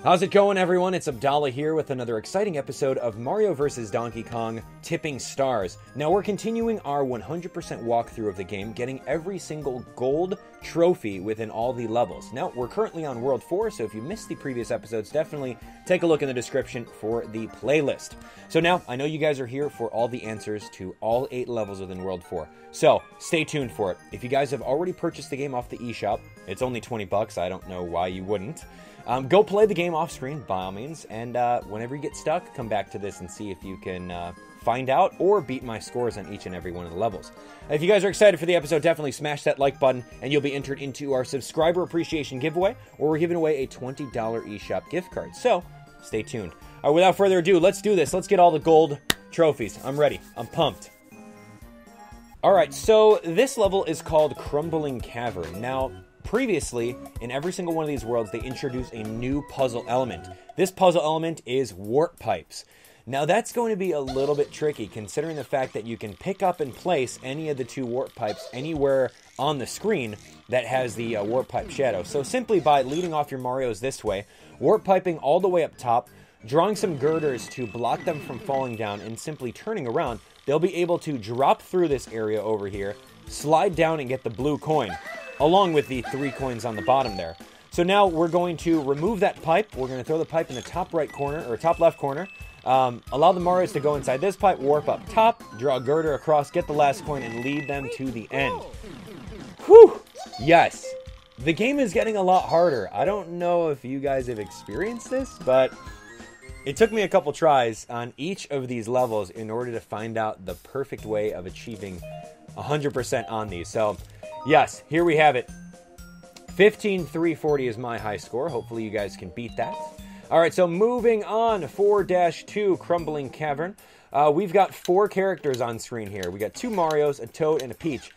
How's it going, everyone? It's Abdallah here with another exciting episode of Mario vs. Donkey Kong Tipping Stars. Now, we're continuing our 100% walkthrough of the game, getting every single gold trophy within all the levels. Now, we're currently on World 4, so if you missed the previous episodes, definitely take a look in the description for the playlist. So now, I know you guys are here for all the answers to all 8 levels within World 4, so stay tuned for it. If you guys have already purchased the game off the eShop, it's only 20 bucks, I don't know why you wouldn't. Go play the game off screen, by all means, and whenever you get stuck, come back to this and see if you can find out or beat my scores on each and every one of the levels. If you guys are excited for the episode, definitely smash that like button, and you'll be entered into our subscriber appreciation giveaway, where we're giving away a $20 eShop gift card. So, stay tuned. All right, without further ado, let's do this. Let's get all the gold trophies. I'm ready. I'm pumped. All right, so this level is called Crumbling Cavern. Now, previously, in every single one of these worlds, they introduce a new puzzle element. This puzzle element is warp pipes. Now, that's going to be a little bit tricky, considering the fact that you can pick up and place any of the 2 warp pipes anywhere on the screen that has the warp pipe shadow. So simply by leading off your Marios this way, warp piping all the way up top, drawing some girders to block them from falling down, and simply turning around, they'll be able to drop through this area over here, slide down and get the blue coin, along with the 3 coins on the bottom there. So now we're going to remove that pipe. We're going to throw the pipe in the top right corner, or top left corner. Allow the Marios to go inside this pipe, warp up top, draw a girder across, get the last coin, and lead them to the end. Whew! Yes! The game is getting a lot harder. I don't know if you guys have experienced this, but it took me a couple tries on each of these levels in order to find out the perfect way of achieving 100% on these. So, yes, here we have it. 15,340 is my high score. Hopefully you guys can beat that. All right, so moving on, 4-2, Crumbling Cavern. We've got 4 characters on screen here. We got 2 Marios, a Toad, and a Peach.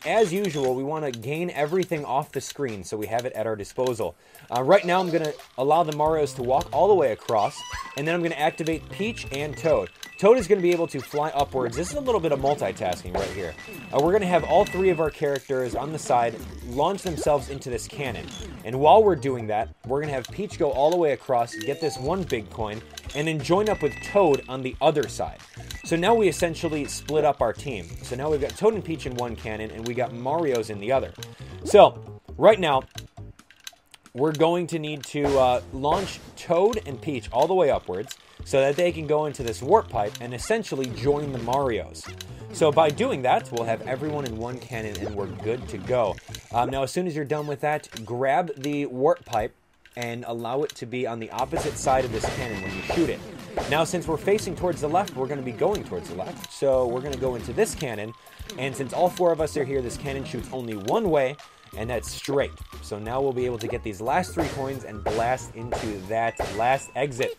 As usual, we want to gain everything off the screen, so we have it at our disposal. Right now, I'm going to allow the Marios to walk all the way across, and then I'm going to activate Peach and Toad. Toad is going to be able to fly upwards. This is a little bit of multitasking right here. We're going to have all 3 of our characters on the side launch themselves into this cannon. And while we're doing that, we're going to have Peach go all the way across, get this 1 big coin, and then join up with Toad on the other side. So now we essentially split up our team. So now we've got Toad and Peach in one cannon, and we got Mario's in the other. So, right now, we're going to need to launch Toad and Peach all the way upwards so that they can go into this warp pipe and essentially join the Marios. So by doing that, we'll have everyone in one cannon and we're good to go. Now, as soon as you're done with that, grab the warp pipe and allow it to be on the opposite side of this cannon when you shoot it. Now, since we're facing towards the left, we're going to be going towards the left. So we're going to go into this cannon, and since all 4 of us are here, this cannon shoots only one way, and that's straight. So now we'll be able to get these last 3 coins and blast into that last exit.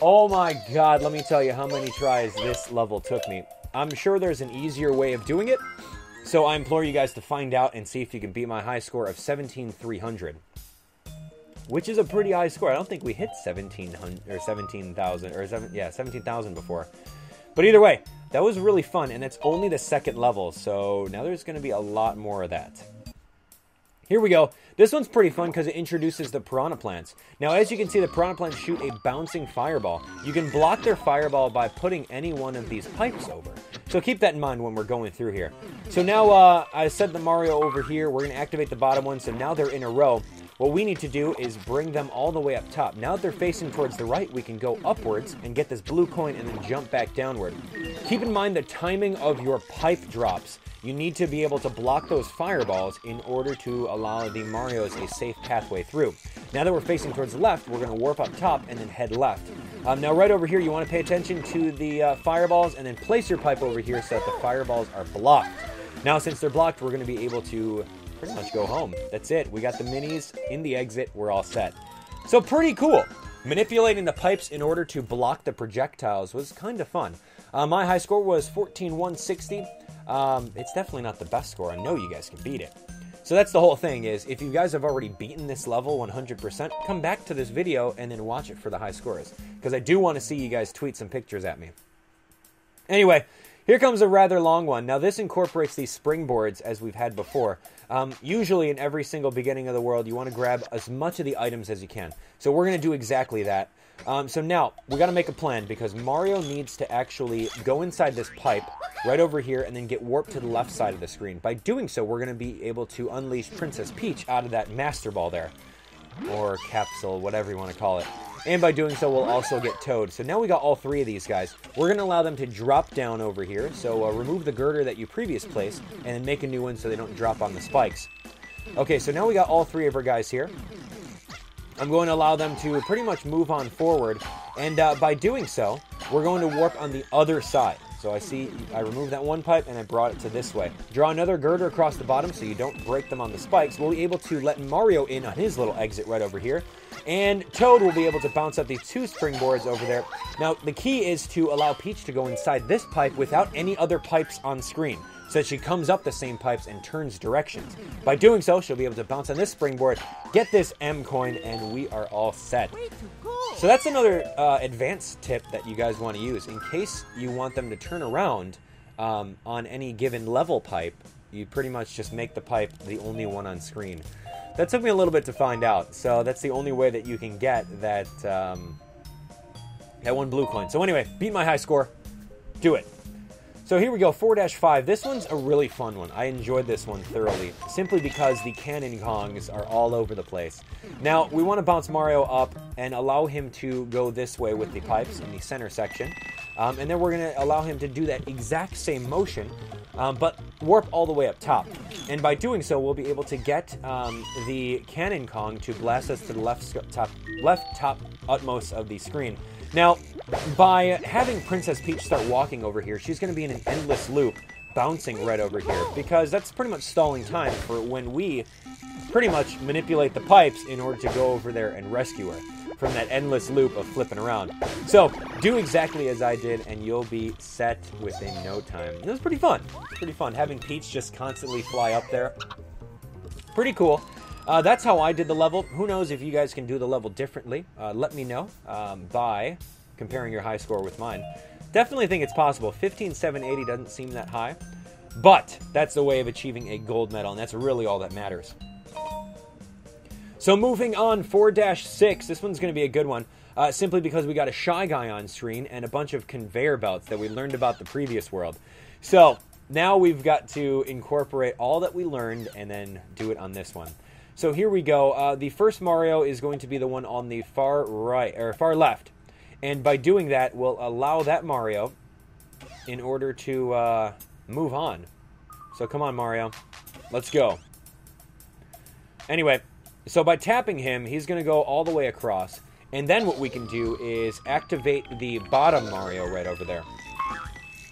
Oh my god, let me tell you how many tries this level took me. I'm sure there's an easier way of doing it, so I implore you guys to find out and see if you can beat my high score of 17,300. Which is a pretty high score. I don't think we hit 17,000 or 17,000 before. But either way, that was really fun, and it's only the 2nd level, so now there's going to be a lot more of that. Here we go. This one's pretty fun because it introduces the Piranha plants. Now, as you can see, the Piranha plants shoot a bouncing fireball. You can block their fireball by putting any one of these pipes over. So keep that in mind when we're going through here. So now I set the Mario over here. We're going to activate the bottom one, so now they're in a row. What we need to do is bring them all the way up top. Now that they're facing towards the right, we can go upwards and get this blue coin and then jump back downward. Keep in mind the timing of your pipe drops. You need to be able to block those fireballs in order to allow the Marios a safe pathway through. Now that we're facing towards the left, we're going to warp up top and then head left. Now right over here, you want to pay attention to the fireballs and then place your pipe over here so that the fireballs are blocked. Now since they're blocked, we're going to be able to pretty much go home. That's it. We got the minis in the exit. We're all set. So pretty cool. Manipulating the pipes in order to block the projectiles was kind of fun. My high score was 14,160. It's definitely not the best score. I know you guys can beat it. So that's the whole thing is, if you guys have already beaten this level 100%, come back to this video and then watch it for the high scores. Because I do want to see you guys tweet some pictures at me. Anyway, Here comes a rather long one. Now, this incorporates these springboards as we've had before. Usually, in every single beginning of the world, you want to grab as much of the items as you can. So we're going to do exactly that. So now, we got to make a plan, because Mario needs to actually go inside this pipe right over here and then get warped to the left side of the screen. By doing so, we're going to be able to unleash Princess Peach out of that Master Ball there. Or capsule, whatever you want to call it. And by doing so, we'll also get Toad. So now we got all three of these guys. We're going to allow them to drop down over here. So remove the girder that you previously placed, and then make a new one so they don't drop on the spikes. Okay, so now we got all three of our guys here. I'm going to allow them to pretty much move on forward. And by doing so, we're going to warp on the other side. So I see I removed that one pipe and I brought it to this way. Draw another girder across the bottom so you don't break them on the spikes. We'll be able to let Mario in on his little exit right over here. And Toad will be able to bounce up these two springboards over there. Now, the key is to allow Peach to go inside this pipe without any other pipes on screen, so that she comes up the same pipes and turns directions. By doing so, she'll be able to bounce on this springboard, get this M coin, and we are all set. So that's another advanced tip that you guys want to use. In case you want them to turn around on any given level pipe, you pretty much just make the pipe the only one on screen. That took me a little bit to find out, so that's the only way that you can get that, that one blue coin. So anyway, beat my high score. Do it. So here we go, 4-5. This one's a really fun one. I enjoyed this one thoroughly, simply because the cannon Kongs are all over the place. Now, we want to bounce Mario up and allow him to go this way with the pipes in the center section. And then we're going to allow him to do that exact same motion, but warp all the way up top. And by doing so, we'll be able to get the cannon Kong to blast us to the left top utmost of the screen. Now, by having Princess Peach start walking over here, she's going to be in an endless loop, bouncing right over here, because that's pretty much stalling time for when we pretty much manipulate the pipes in order to go over there and rescue her from that endless loop of flipping around. So, do exactly as I did, and you'll be set within no time. It was pretty fun. Pretty fun, having Peach just constantly fly up there. Pretty cool. That's how I did the level. Who knows if you guys can do the level differently. Let me know by comparing your high score with mine. Definitely think it's possible. 15,780 doesn't seem that high, but that's the way of achieving a gold medal, and that's really all that matters. So moving on, 4-6. This one's going to be a good one, simply because we got a Shy Guy on screen and a bunch of conveyor belts that we learned about the previous world. So now we've got to incorporate all that we learned and then do it on this one. So here we go. The first Mario is going to be the one on the far right, or far left. And by doing that, we'll allow that Mario in order to move on. So come on, Mario. Let's go. Anyway, so by tapping him, he's going to go all the way across. And then what we can do is activate the bottom Mario right over there.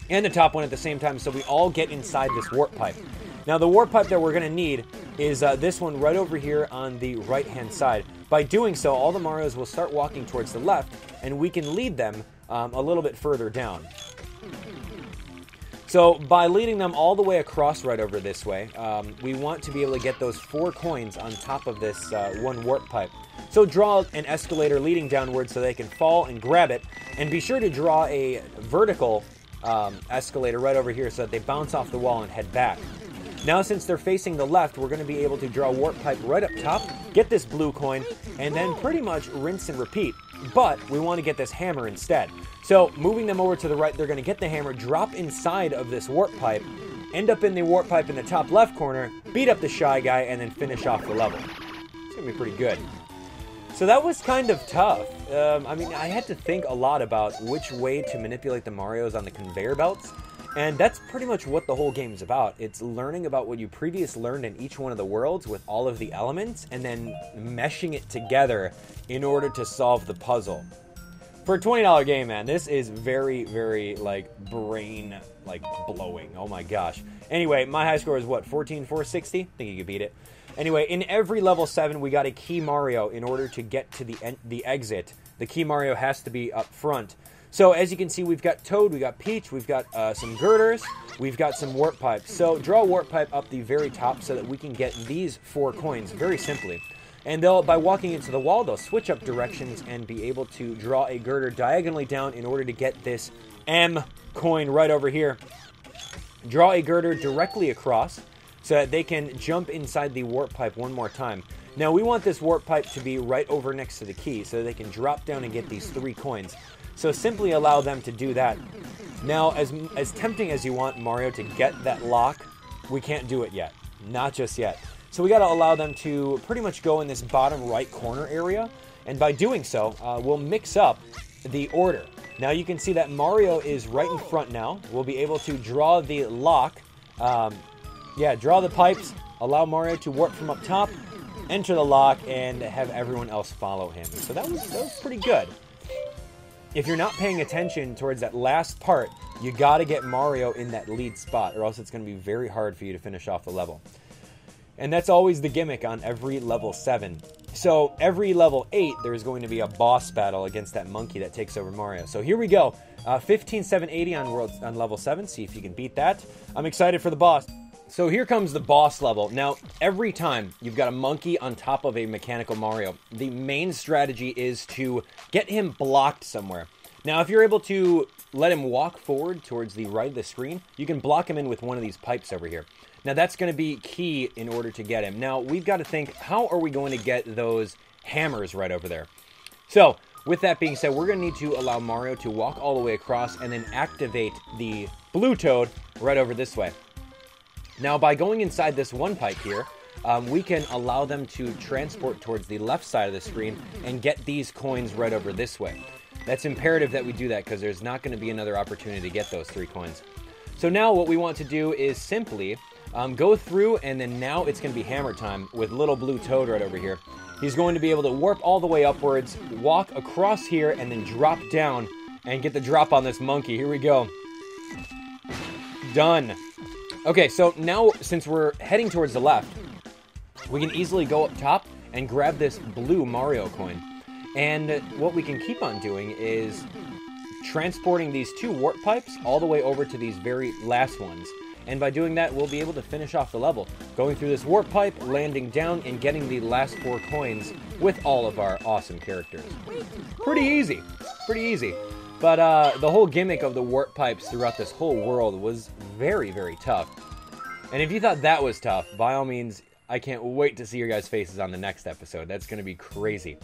And the top one at the same time, so we all get inside this warp pipe. Now, the warp pipe that we're going to need is this one right over here on the right-hand side. By doing so, all the Marios will start walking towards the left, and we can lead them a little bit further down. So, by leading them all the way across right over this way, we want to be able to get those 4 coins on top of this one warp pipe. So, draw an escalator leading downward so they can fall and grab it, and be sure to draw a vertical escalator right over here so that they bounce off the wall and head back. Now, since they're facing the left, we're going to be able to draw a warp pipe right up top, get this blue coin, and then pretty much rinse and repeat. But we want to get this hammer instead. So, moving them over to the right, they're going to get the hammer, drop inside of this warp pipe, end up in the warp pipe in the top left corner, beat up the Shy Guy, and then finish off the level. It's going to be pretty good. So that was kind of tough. I mean, I had to think a lot about which way to manipulate the Marios on the conveyor belts. And that's pretty much what the whole game is about. It's learning about what you previously learned in each one of the worlds with all of the elements, and then meshing it together in order to solve the puzzle. For a $20 game, man, this is very, very, brain, blowing. Oh my gosh. Anyway, my high score is what, 14,460? Think you could beat it. Anyway, in every level 7, we got a key Mario in order to get to the exit. The key Mario has to be up front. So, as you can see, we've got Toad, we've got Peach, we've got some girders, we've got some warp pipes. So, draw a warp pipe up the very top so that we can get these 4 coins very simply. And they'll, by walking into the wall, they'll switch up directions and be able to draw a girder diagonally down in order to get this M coin right over here. Draw a girder directly across so that they can jump inside the warp pipe one more time. Now, we want this warp pipe to be right over next to the key so they can drop down and get these 3 coins. So simply allow them to do that. Now, as tempting as you want Mario to get that lock, we can't do it yet. Not just yet. So we got to allow them to pretty much go in this bottom right corner area. And by doing so, we'll mix up the order. Now you can see that Mario is right in front now. We'll be able to draw the lock. Draw the pipes. Allow Mario to warp from up top, enter the lock, and have everyone else follow him. So that was pretty good. If you're not paying attention towards that last part, you got to get Mario in that lead spot, or else it's going to be very hard for you to finish off the level. And that's always the gimmick on every level 7. So every level 8, there's going to be a boss battle against that monkey that takes over Mario. So here we go. 15,780 on level 7. See if you can beat that. I'm excited for the boss. So here comes the boss level. Now, every time you've got a monkey on top of a mechanical Mario, the main strategy is to get him blocked somewhere. Now, if you're able to let him walk forward towards the right of the screen, you can block him in with one of these pipes over here. Now, that's going to be key in order to get him. Now, we've got to think, how are we going to get those hammers right over there? So, with that being said, we're going to need to allow Mario to walk all the way across and then activate the blue toad right over this way. Now, by going inside this one pipe here, we can allow them to transport towards the left side of the screen and get these coins right over this way. That's imperative that we do that because there's not going to be another opportunity to get those 3 coins. So now what we want to do is simply go through, and then now it's going to be hammer time with little blue toad right over here. He's going to be able to warp all the way upwards, walk across here, and then drop down and get the drop on this monkey. Here we go. Done. Okay, so now since we're heading towards the left, we can easily go up top and grab this blue Mario coin. And what we can keep on doing is transporting these 2 warp pipes all the way over to these very last ones. And by doing that, we'll be able to finish off the level, going through this warp pipe, landing down, and getting the last 4 coins with all of our awesome characters. Pretty easy. Pretty easy. But the whole gimmick of the warp pipes throughout this whole world was very, very tough. And if you thought that was tough, by all means, I can't wait to see your guys' faces on the next episode. That's going to be crazy.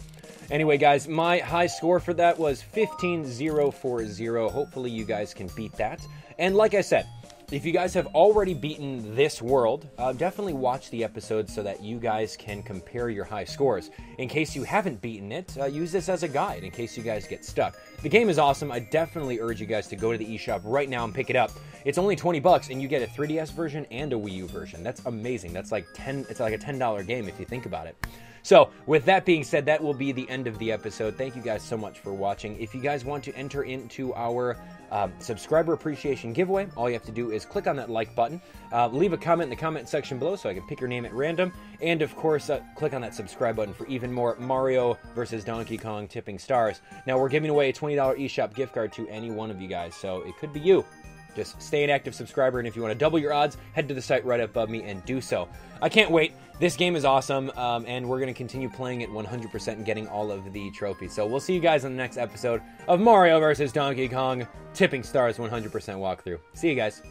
Anyway, guys, my high score for that was 15,040. Hopefully you guys can beat that. And like I said, if you guys have already beaten this world, definitely watch the episode so that you guys can compare your high scores. In case you haven't beaten it, use this as a guide in case you guys get stuck. The game is awesome. I definitely urge you guys to go to the eShop right now and pick it up. It's only 20 bucks and you get a 3DS version and a Wii U version. That's amazing. That's like it's like a $10 game if you think about it. So, with that being said, that will be the end of the episode. Thank you guys so much for watching. If you guys want to enter into our subscriber appreciation giveaway, all you have to do is click on that like button, leave a comment in the comment section below so I can pick your name at random, and of course, click on that subscribe button for even more Mario vs. Donkey Kong tipping stars. Now, we're giving away a $20 eShop gift card to any one of you guys, so it could be you. Just stay an active subscriber, and if you want to double your odds, head to the site right above me and do so. I can't wait. This game is awesome, and we're going to continue playing it 100% and getting all of the trophies. So we'll see you guys on the next episode of Mario vs. Donkey Kong Tipping Stars 100% walkthrough. See you guys.